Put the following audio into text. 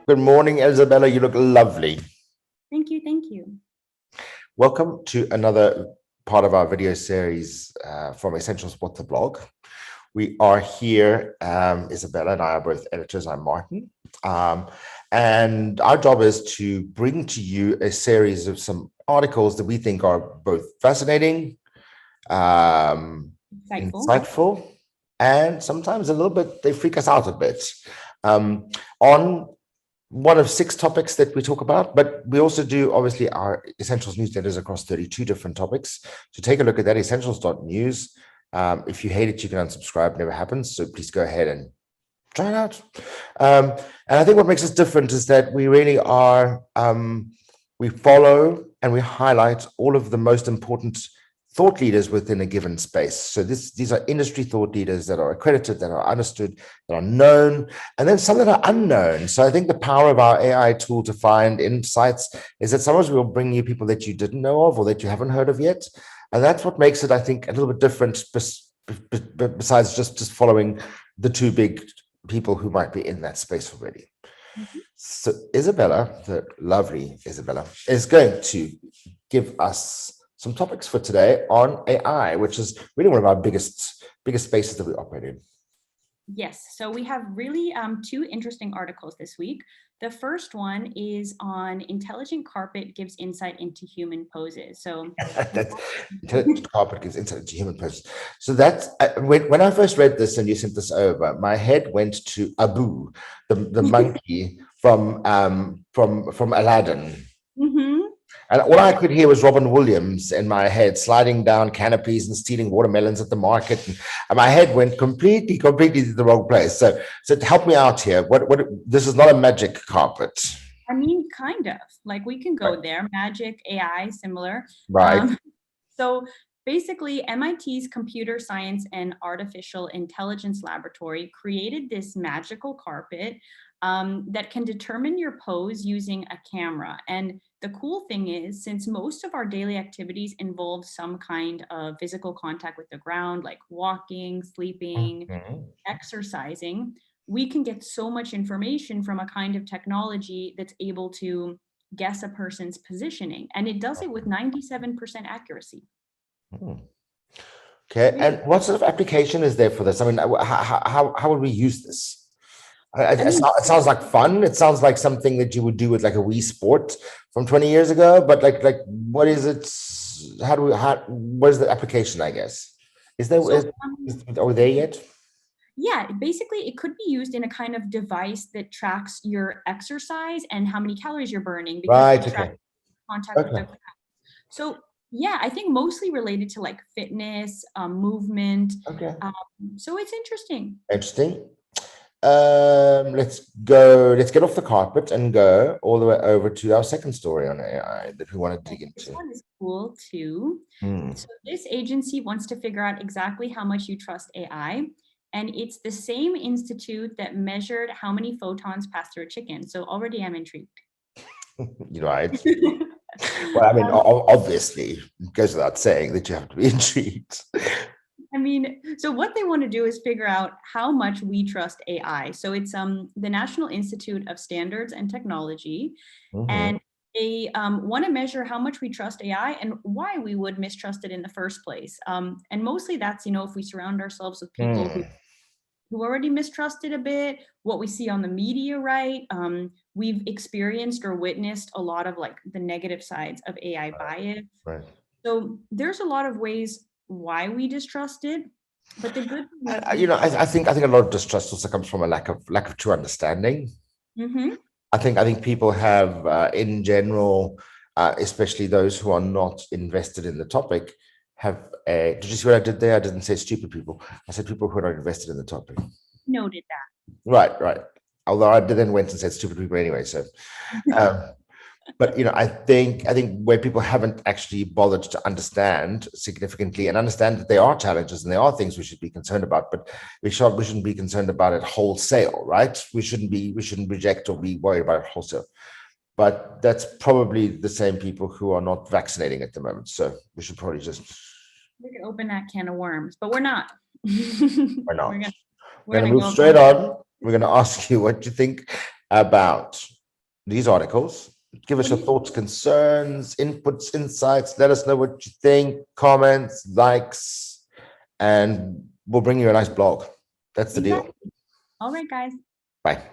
Good morning, Isabella. You look lovely. Thank you. Thank you. Welcome to another part of our video series from Essentials What the Blog. We are here, Isabella and I are both editors. I'm Martin. And our job is to bring to you a series of some articles that we think are both fascinating, insightful, and sometimes a little bit, they freak us out a bit on one of 6 topics that we talk about, but we also do obviously our Essentials newsletters across 32 different topics. So take a look at that, essentials.news. If you hate it, you can unsubscribe, never happens. So please go ahead and try it out. And I think what makes us different is that we really are, we follow and we highlight all of the most important thought leaders within a given space. So these are industry thought leaders that are accredited, that are understood, that are known, and then some that are unknown. So I think the power of our AI tool to find insights is that sometimes we'll bring you people that you didn't know of or that you haven't heard of yet. And that's what makes it, I think, a little bit different besides just following the 2 big people who might be in that space already. So Isabella, the lovely Isabella, is going to give us some topics for today on AI, which is really one of our biggest spaces that we operate in. Yes, so we have really 2 interesting articles this week. The first one is on intelligent carpet gives insight into human poses. So intelligent carpet gives insight into human poses. So that's when I first read this and you sent this over, my head went to Abu, the monkey from Aladdin. And all I could hear was Robin Williams in my head, sliding down canopies and stealing watermelons at the market. And my head went completely to the wrong place. So help me out here. This is not a magic carpet. I mean, kind of. Like we can go there. Magic, AI, similar. Right. So basically, MIT's Computer Science and Artificial Intelligence Laboratory created this magical carpet that can determine your pose using a camera. And the cool thing is, since most of our daily activities involve some kind of physical contact with the ground, like walking, sleeping, exercising, we can get so much information from a kind of technology that's able to guess a person's positioning. And it does it with 97% accuracy. Okay, and what sort of application is there for this? I mean, how would we use this? It sounds like fun. It sounds like something that you would do with like a Wii Sport from 20 years ago. But like, what is it? What is the application? I guess are we there yet? Yeah, basically, it could be used in a kind of device that tracks your exercise and how many calories you're burning because it tracks contact with the ground. So yeah, I think mostly related to like fitness, movement. So it's interesting. Let's get off the carpet and go all the way over to our second story on AI that we want to dig into. This one is cool too. So this agency wants to figure out exactly how much you trust AI. And it's the same institute that measured how many photons pass through a chicken. So already I'm intrigued. You're right. Well, I mean, obviously, it goes without saying that you have to be intrigued. I mean, so what they want to do is figure out how much we trust AI. So it's the National Institute of Standards and Technology, and they want to measure how much we trust AI and why we would mistrust it in the first place. And mostly that's, if we surround ourselves with people who already mistrusted a bit, what we see on the media, right? We've experienced or witnessed a lot of like the negative sides of AI bias. Right. So there's a lot of ways why we distrust it, but the good thing is, I think a lot of distrust also comes from a lack of true understanding. I think people have in general, especially those who are not invested in the topic, did you see what I did there? I didn't say stupid people. I said people who are not invested in the topic. Noted that. Right. Although I then went and said stupid people anyway. So, but I think where people haven't actually bothered to understand significantly and understand that there are challenges and there are things we should be concerned about, but we shouldn't be concerned about it wholesale, right? We shouldn't reject or be worried about it wholesale. But that's probably the same people who are not vaccinating at the moment. So we should probably just we could open that can of worms, but we're not. We're not. We're going to move straight on. We're going to ask you what you think about these articles. Give us What your do you thoughts, concerns, inputs, insights. Let us know what you think, comments, likes, and we'll bring you a nice blog. That's the deal. Exactly. All right, guys. Bye.